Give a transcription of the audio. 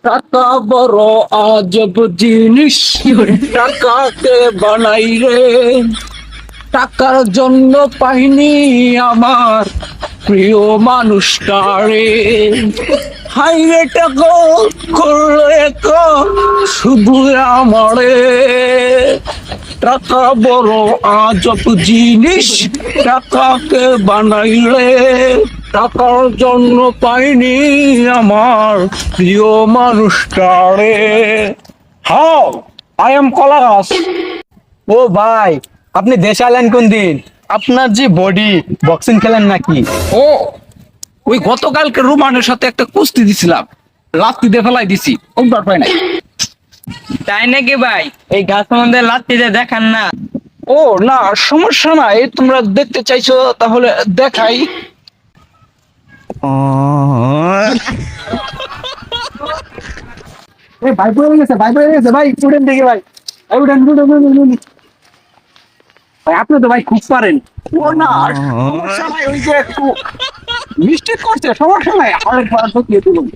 টাকা বড় আজব জিনিস, টাকাকে বানাই রে। টাকার জন্য পাইনি আমার প্রিয় মানুষটারে। হাই রে টাকা করলে শুধু আমারে। টাকা বড় আজব জিনিস, টাকাকে বানাইলে। টাকার জন্য পাইনি আমার প্রিয় মানুষটারে। How I am callous. ও ভাই, আপনি দেশে আলেন কোন দিন? আপনার যে বডি, বক্সিং খেলেন নাকি? ও ওই গতকালকে রোমানের সাথে একটা কুস্তি দিছিলাম, লাত্তি দিয়ে ফেলাই দিছি, উঠবার পাই নাই। তাই নাকি ভাই? এই গাছ মধ্যে লাত্তিতে দেখান না। ও না, সমস্যা নাই, তোমরা দেখতে চাইছো তাহলে দেখাই। ভাই পড়ে গেছে, ভাই পড়ে গেছে, ভাই উঠেন দেখি ভাই। এই উঠেন, উঠেন, উঠেন, উঠেন। ভাই আপনি তো ভাই খুব পারেন। ও না, সমস্যা নাই, ওই যে একটু মিস্টেক করছে, সমস্যা নাই, আরেকবার ঢুকিয়ে তুলুন।